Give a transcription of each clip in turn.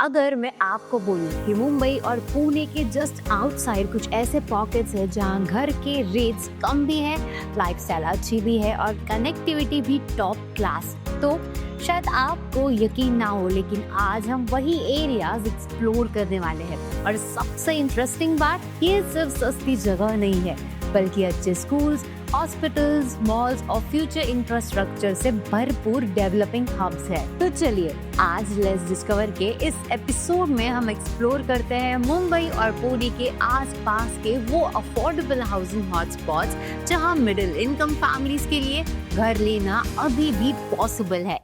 अगर मैं आपको बोलूं कि मुंबई और पुणे के जस्ट आउटसाइड कुछ ऐसे पॉकेट्स हैं जहां घर के रेट्स कम भी है, लाइफस्टाइल अच्छी भी है और कनेक्टिविटी भी टॉप क्लास, तो शायद आपको यकीन ना हो, लेकिन आज हम वही एरियाज एक्सप्लोर करने वाले हैं। और सबसे इंटरेस्टिंग बात, ये सिर्फ सस्ती जगह नहीं है, बल्कि अच्छे स्कूल्स, हॉस्पिटल्स, मॉल्स और फ्यूचर इंफ्रास्ट्रक्चर से भरपूर डेवलपिंग हब्स है। तो चलिए आज लेट्स डिस्कवर के इस एपिसोड में हम एक्सप्लोर करते हैं मुंबई और पुणे के आसपास के वो अफोर्डेबल हाउसिंग हॉटस्पॉट्स जहां मिडिल इनकम फैमिलीज के लिए घर लेना अभी भी पॉसिबल है।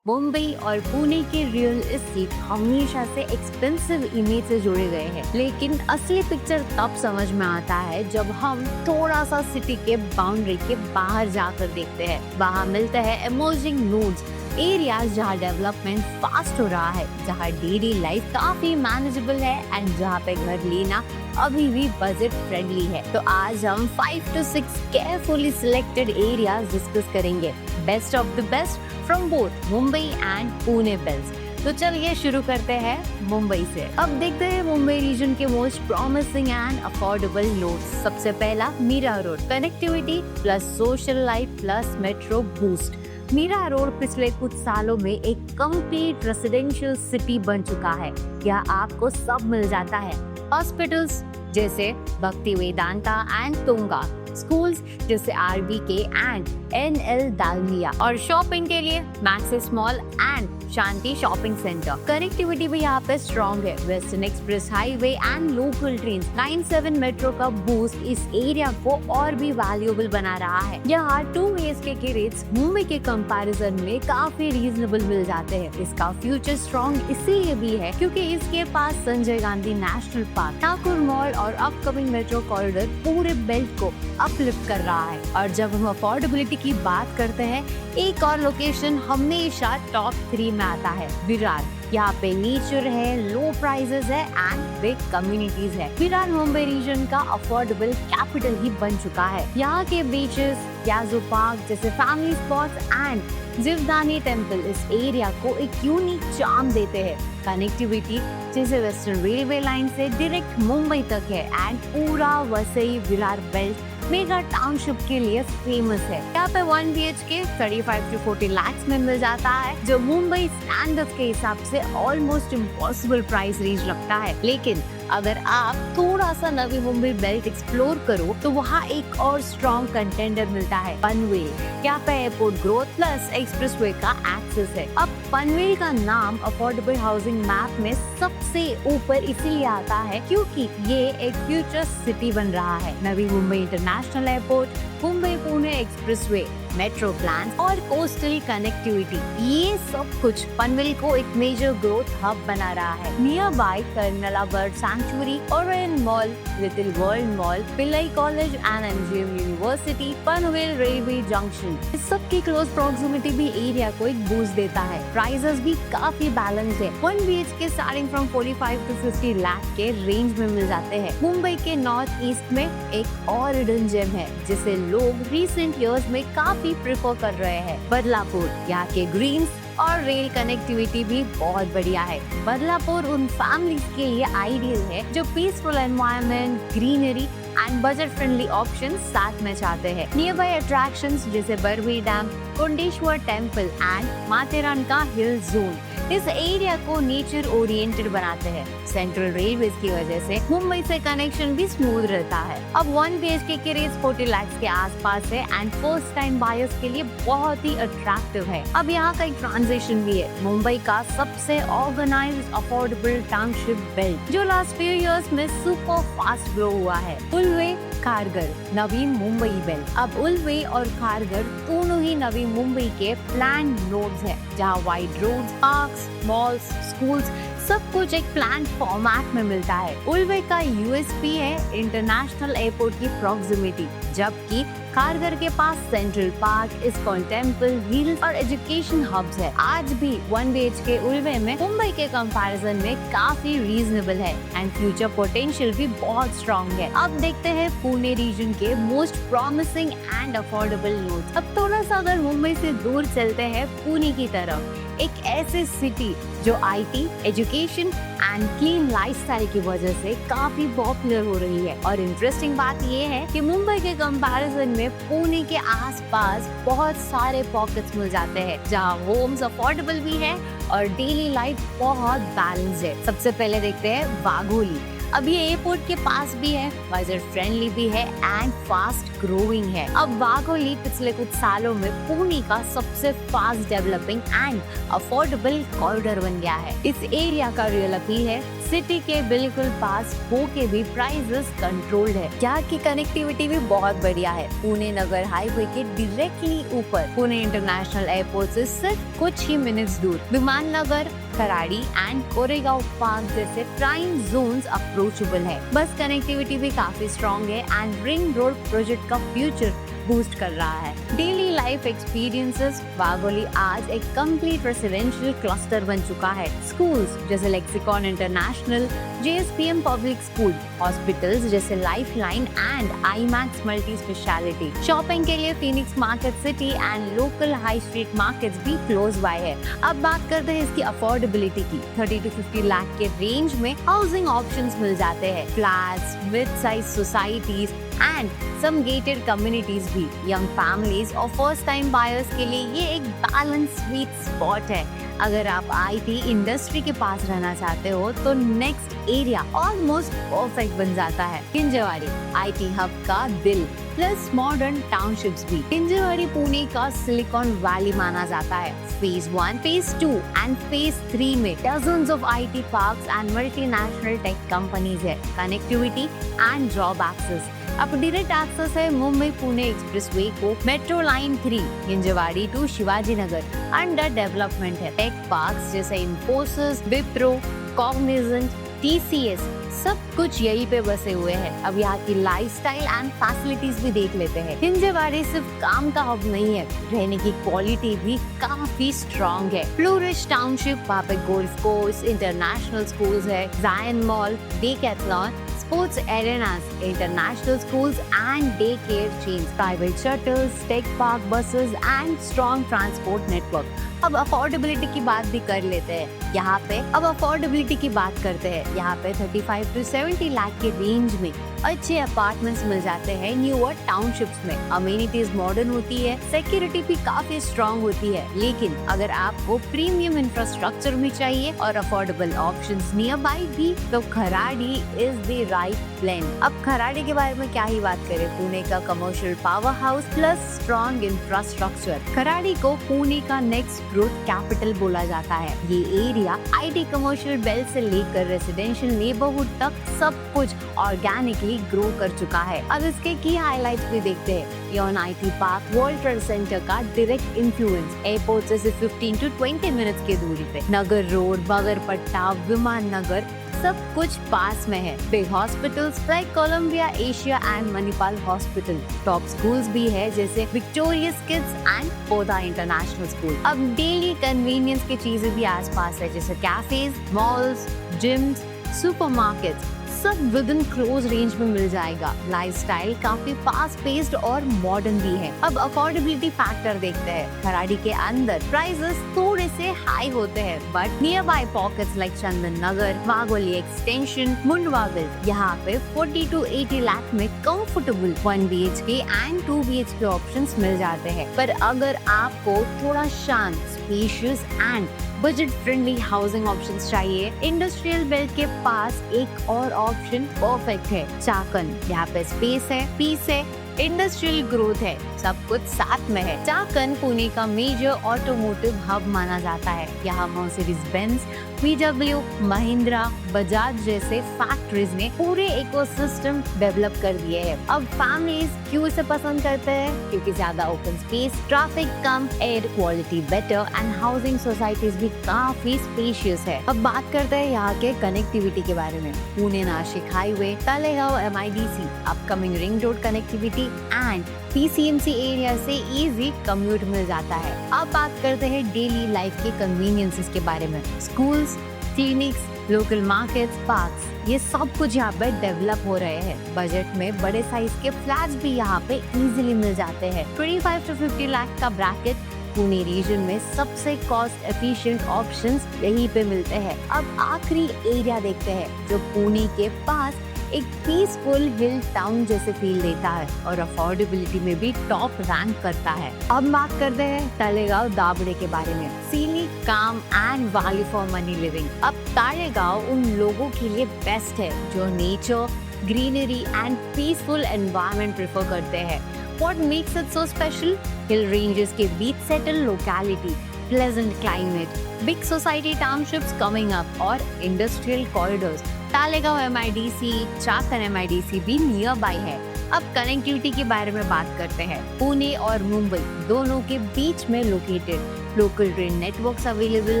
मुंबई और पुणे के रियल एस्टेट हमेशा से एक्सपेंसिव इमेज से जुड़े गए हैं, लेकिन असली पिक्चर तब समझ में आता है जब हम थोड़ा सा सिटी के बाउंड्री के बाहर जाकर देखते हैं। वहाँ मिलते हैं इमर्जिंग नोड्स, एरियाज जहाँ डेवलपमेंट फास्ट हो रहा है, जहाँ डेली लाइफ काफी मैनेजेबल है एंड जहाँ पे घर लेना अभी भी बजट फ्रेंडली है। तो आज हम 5 to 6 carefully selected areas discuss करेंगे, best of the best from both Mumbai and Pune belts. तो चलिए शुरू करते हैं मुंबई से। अब देखते हैं मुंबई रीजन के most promising and affordable nodes. सबसे पहला Mira Road, connectivity plus social life plus metro boost. Mira Road पिछले कुछ सालों में एक कंप्लीट रेसिडेंशियल सिटी बन चुका है। यहाँ आपको सब मिल जाता है, हॉस्पिटल्स जैसे भक्ति वेदांता एंड तुंगा, स्कूल्स जैसे RBK एंड NL दालमिया, और शॉपिंग के लिए Maxis Mall and Shanti Shopping Centre. Connectivity भी यहाँ पे स्ट्रॉन्ग है, Western Express Highway and local train 97 metro का बूस्ट इस एरिया को और भी वैल्यूएबल बना रहा है। यहाँ 2 BHK के रेट्स मुंबई के कंपैरिजन में काफी रीजनेबल मिल जाते हैं। इसका फ्यूचर स्ट्रॉन्ग इसीलिए भी है क्योंकि इसके पास Sanjay Gandhi national park, Thakur mall और अपकमिंग मेट्रो कॉरिडोर पूरे बेल्ट को अपलिफ्ट कर रहा है। और जब हम अफोर्डेबिलिटी की बात करते हैं, एक और लोकेशन हमेशा टॉप 3 में आता है, विरार। यहाँ पे नेचर है, लो प्राइसेस है एंड बिग कम्युनिटीज है। विरार मुंबई रीजन का अफोर्डेबल कैपिटल ही बन चुका है। यहाँ के बीचेस, याजू पार्क जैसे family spots and Jivdani temple इस एरिया को एक यूनिक चार्म देते हैं। कनेक्टिविटी जैसे वेस्टर्न रेलवे लाइन से डायरेक्ट मुंबई तक है एंड पूरा Vasai Virar belt mega township के लिए फेमस है। यहाँ पे 1 BHK 35 to 40 लाख में मिल जाता है, जो मुंबई स्टैंडर्ड के हिसाब से ऑलमोस्ट इम्पॉसिबल प्राइस रेंज लगता है। लेकिन अगर आप थोड़ा सा नवी मुंबई बेल्ट एक्सप्लोर करो तो वहाँ एक और स्ट्रॉन्ग कंटेंडर मिलता है, पनवेल। यहाँ पे एयरपोर्ट ग्रोथ प्लस एक्सप्रेसवे का एक्सेस है। अब पनवेल का नाम अफोर्डेबल हाउसिंग मैप में सबसे ऊपर इसीलिए आता है क्योंकि ये एक फ्यूचर सिटी बन रहा है। Navi Mumbai international airport, Mumbai Pune expressway, metro plan और कोस्टल कनेक्टिविटी, ये सब कुछ पनवेल को एक मेजर ग्रोथ हब बना रहा है। Nearby Karnala bird sanctuary, Orion mall, little world mall, Pillai college and MGM university, Panvel railway junction, इस सब की क्लोज प्रॉक्सिमिटी भी एरिया को एक बूस्ट देता है। प्राइसेस भी काफी बैलेंस है, 1 BHK starting from 45 to 50 lakh के रेंज में मिल जाते हैं। मुंबई के नॉर्थ ईस्ट में एक और हिडन जेम है जिसे लोग रिसेंट ईयर्स में काफी प्रेफर कर रहे हैं, बदलापुर। यहाँ के ग्रीन्स और रेल कनेक्टिविटी भी बहुत बढ़िया है। बदलापुर उन फैमिलीज के लिए आइडियल है जो peaceful environment, greenery and budget friendly option साथ में चाहते हैं। नियर बाय अट्रैक्शंस जैसे Barvi dam, Kundeshwar temple and Matheran का हिल जोन इस एरिया को नेचर ओरिएंटेड बनाते हैं। सेंट्रल रेलवे की वजह से मुंबई से कनेक्शन भी स्मूथ रहता है। अब 1 BHK के रेट 40 लाख के आसपास है एंड फर्स्ट टाइम बायर्स के लिए बहुत ही अट्रैक्टिव है। अब यहाँ का एक ट्रांजिशन भी है, मुंबई का सबसे ऑर्गेनाइज्ड अफोर्डेबल टाउनशिप बेल्ट जो लास्ट फ्यू इयर्स में सुपर फास्ट ग्रो हुआ है। उल्वे, खारघर, नवी मुंबई बेल्ट। अब उल्वे और खारघर दोनों ही नवी मुंबई के प्लान नोड्स हैं, जहाँ wide roads, parks, malls, schools सब कुछ एक प्लान फॉर्मेट में मिलता है। उल्वे का USP है इंटरनेशनल एयरपोर्ट की प्रॉक्सिमिटी, जबकि खारघर के पास central park, ISKCON temple, hills और एजुकेशन हब्स है। आज भी 1 BHK उल्वे में मुंबई के कंपैरिजन में काफी रीजनेबल है एंड फ्यूचर पोटेंशियल भी बहुत स्ट्रॉन्ग है। अब देखते हैं पुणे रीजन के most promising and affordable notes. अब थोड़ा सा अगर मुंबई से दूर चलते हैं पुणे की तरफ, एक ऐसे सिटी जो IT, education and clean lifestyle की वजह से काफी पॉपुलर हो रही है। और इंटरेस्टिंग बात ये है कि मुंबई के कंपैरिजन में पुणे के आसपास बहुत सारे पॉकेट्स मिल जाते हैं जहां होम्स अफोर्डेबल भी है और डेली लाइफ बहुत बैलेंस है। सबसे पहले देखते हैं वाघोली। अब ये एयरपोर्ट के पास भी है, बजट फ्रेंडली भी है एंड फास्ट ग्रोइंग है। अब वाघोली पिछले कुछ सालों में पुणे का सबसे fast developing and affordable corridor बन गया है। इस एरिया का रियल अपील है सिटी के बिल्कुल पास होके भी प्राइसेस कंट्रोल्ड है। यहाँ की कनेक्टिविटी भी बहुत बढ़िया है। पुणे नगर हाईवे के डायरेक्टली ऊपर पुणे इंटरनेशनल एयरपोर्ट से सिर्फ कुछ ही मिनट्स दूर विमान नगर, खराड़ी एंड कोरेगांव पार्क जैसे प्राइम जोन्स अप्रोचेबल है। बस कनेक्टिविटी भी काफी स्ट्रॉन्ग है एंड रिंग रोड प्रोजेक्ट का फ्यूचर बूस्ट कर रहा है। डेली लाइफ एक्सपीरियंसेस वाघोली आज एक कंप्लीट रेसिडेंशियल क्लस्टर बन चुका है। स्कूल्स जैसे Lexicon international, JSPM public school, hospitals जैसे Lifeline and IMAX multi specialty, shopping के लिए Phoenix market city and local high street markets भी क्लोज बाय है। अब बात करते हैं इसकी अफोर्डेबिलिटी की। 30 to 50 लाख के रेंज में हाउसिंग ऑप्शंस मिल जाते हैं। Flats, mid size societies and some gated communities भी। यंग फैमिलीज और फर्स्ट टाइम बायर्स के लिए ये एक बैलेंस स्वीट स्पॉट है। अगर आप IT इंडस्ट्री के पास रहना चाहते हो तो नेक्स्ट एरिया ऑलमोस्ट परफेक्ट बन जाता है। हिंजवाड़ी IT हब का दिल प्लस मॉडर्न टाउनशिप्स भी। हिंजवाड़ी पुणे का सिलिकॉन वैली माना जाता है। फेज 1, फेज 2 एंड फेज 3 में dozens of IT parks and multinational tech companies है। Connectivity and job access. अब डायरेक्ट एक्सेस है मुंबई पुणे एक्सप्रेसवे को। Metro line 3 Hinjewadi to Shivaji Nagar under development है। टेक पार्क्स जैसे इन्फोसिस, विप्रो, कॉग्निजेंट, TCS सब कुछ यहीं पे बसे हुए हैं। अब यहाँ की लाइफस्टाइल एंड फैसिलिटीज भी देख लेते हैं। हिंजवाड़ी सिर्फ काम का हब नहीं है, रहने की क्वालिटी भी काफी स्ट्रॉन्ग है। फ्लोरिश टाउनशिप, वहाँ पे गोल्फ कोर्स, इंटरनेशनल स्कूल्स है, जायन mall, Decathlon, sports arenas, international schools and daycare chains, private shuttles, tech park buses and strong transport network. अब अफोर्डेबिलिटी की बात भी कर लेते हैं। यहाँ पे अब अफोर्डेबिलिटी की बात करते हैं। यहाँ पे 35 to 70 लाख के रेंज में अच्छे अपार्टमेंट्स मिल जाते हैं न्यूअर टाउनशिप्स में। अमेनिटीज मॉडर्न होती है, सिक्योरिटी भी काफी स्ट्रॉन्ग होती है। लेकिन अगर आपको प्रीमियम इंफ्रास्ट्रक्चर भी चाहिए और अफोर्डेबल ऑप्शंस नियर बाय भी, तो Kharadi is the right plan. अब खराड़ी के बारे में क्या ही बात करें, पुणे का commercial power house plus strong infrastructure. Kharadi को पुणे का नेक्स्ट ग्रोथ कैपिटल बोला जाता है। ये एरिया IT कमर्शियल बेल्ट से लेकर रेसिडेंशियल नेबरहुड तक सब कुछ ऑर्गेनिकली ग्रो कर चुका है। अब इसके की हाइलाइट्स भी देखते हैं। Yon IT park world trade centre का डायरेक्ट इन्फ्लुएंस, एयरपोर्ट से 15 to 20 मिनट्स की दूरी पे। नगर रोड, बगरपट्टा, विमान नगर सब कुछ पास में है। Big hospitals like Columbia Asia and Manipal hospital, top schools भी है जैसे Victorious kids and Podar international school. अब डेली कन्वीनियंस की चीजें भी आसपास है जैसे कैफेज, मॉल्स, जिम्स, सुपरमार्केट्स सब विद इन क्लोज रेंज में मिल जाएगा। लाइफस्टाइल काफी फास्ट पेस्ड और मॉडर्न भी है। अब अफोर्डेबिलिटी फैक्टर देखते हैं। खराड़ी के अंदर प्राइसेस थोड़े से हाई होते हैं, but nearby pockets like Chandan Nagar, Wagholi extension, मुंडवागल, यहाँ पे 40 to 80 लाख में comfortable 1 BHK and 2 BHK options मिल जाते हैं। पर अगर आपको थोड़ा शांत, spacious and budget friendly housing options चाहिए, इंडस्ट्रियल बेल्ट के पास एक और ऑप्शन परफेक्ट है, चाकन। यहाँ पे स्पेस है, पीस है, इंडस्ट्रियल ग्रोथ है, सब कुछ साथ में है। चाकन पुणे का मेजर ऑटोमोटिव हब माना जाता है। यहाँ Mercedes Benz, VW, Mahindra, Bajaj जैसे फैक्ट्रीज ने पूरे इकोसिस्टम डेवलप कर दिए हैं। अब फैमिलीज क्यों इसे पसंद करते हैं? क्योंकि ज्यादा open space, traffic come, air quality better and housing societies भी काफी स्पेशियस है। अब बात करते हैं यहाँ के कनेक्टिविटी के बारे में। Pune Nashik highway, Talegaon MIDC, upcoming ring road connectivity city and PCMC area से इजी कम्यूट मिल जाता है। अब बात करते हैं डेली लाइफ के कन्वीनियंसेस के बारे में। Schools, clinics, local markets, parks, ये सब कुछ यहाँ पे डेवलप हो रहे हैं। बजट में बड़े साइज के फ्लैट्स भी यहाँ पे इजीली मिल जाते हैं। 25 to 50 लाख का ब्रैकेट पुणे रीजन में सबसे कॉस्ट एफिशिएंट ऑप्शंस यहीं पे मिलते हैं। अब आखिरी एरिया देखते हैं जो पुणे के पास एक पीसफुल हिल टाउन जैसे फील देता है और अफोर्डेबिलिटी में भी टॉप रैंक करता है। अब बात करते हैं तलेगांव दाबड़े के बारे में। सीनिक, काम and value for money living. अब तलेगांव उन लोगों के लिए बेस्ट है जो nature, greenery and peaceful environment prefer करते हैं। What makes it so special? Hill ranges के बीच settled locality, pleasant climate, big society townships coming up और industrial corridors। Talegaon MIDC, Chakan MIDC भी नियर बाय है। अब कनेक्टिविटी के बारे में बात करते हैं। पुणे और मुंबई दोनों के बीच में located, local train networks available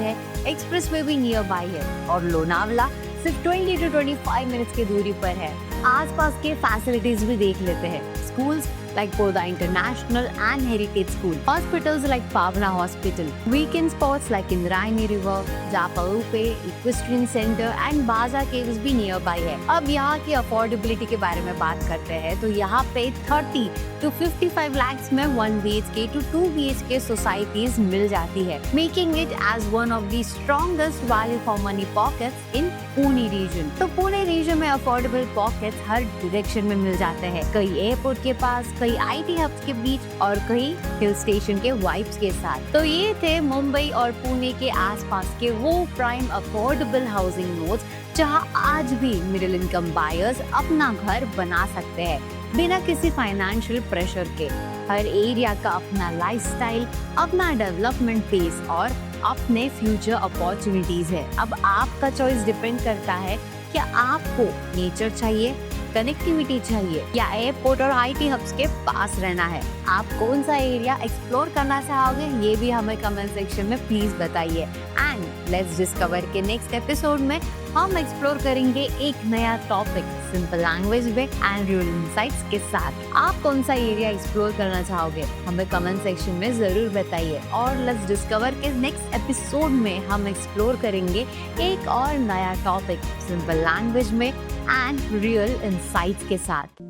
है, एक्सप्रेसवे भी नियर बाय है और लोनावला सिर्फ 20 to 25 मिनट्स की दूरी पर है। आसपास के फैसिलिटीज भी देख लेते हैं। Schools like Poda International and Heritage School, hospitals like Pavna Hospital, weekend spots like Indrayani River, Japalupe, Equestrian Center and Baza Caves भी nearby है। अब यहाँ की अफोर्डेबिलिटी के बारे में बात करते हैं तो यहाँ पे 30 to 55 lakhs में 1 BHK to 2 BHK सोसाइटीज मिल जाती है, making it as one of the strongest value for money pockets in Pune region. तो पुणे रीजन में अफोर्डेबल पॉकेट्स हर डायरेक्शन में मिल जाते हैं, कई एयरपोर्ट के पास, कई IT हब्स के बीच और कई हिल स्टेशन के वाइब्स के साथ। तो ये थे मुंबई और पुणे के आसपास के वो प्राइम अफोर्डेबल हाउसिंग नोड्स जहां आज भी मिडिल इनकम बायर्स अपना घर बना सकते हैं बिना किसी फाइनेंशियल प्रेशर के। हर एरिया का अपना लाइफस्टाइल, अपना डेवलपमेंट पेस और अपने फ्यूचर अपॉर्चुनिटीज है। अब आपका चॉइस डिपेंड करता है कि आपको नेचर चाहिए, कनेक्टिविटी चाहिए या एयरपोर्ट और IT हब्स के पास रहना है। आप कौन सा एरिया एक्सप्लोर करना चाहोगे ये भी हमें कमेंट सेक्शन में प्लीज बताइए। एंड लेट्स डिस्कवर के नेक्स्ट एपिसोड में हम एक्सप्लोर करेंगे एक नया टॉपिक सिंपल लैंग्वेज में एंड रियल इनसाइट्स के साथ। आप कौन सा एरिया एक्सप्लोर करना चाहोगे हमें कमेंट सेक्शन में जरूर बताइए। और लेट्स डिस्कवर के नेक्स्ट एपिसोड में हम एक्सप्लोर करेंगे एक और नया टॉपिक सिंपल लैंग्वेज में एंड रियल इनसाइट्स के साथ।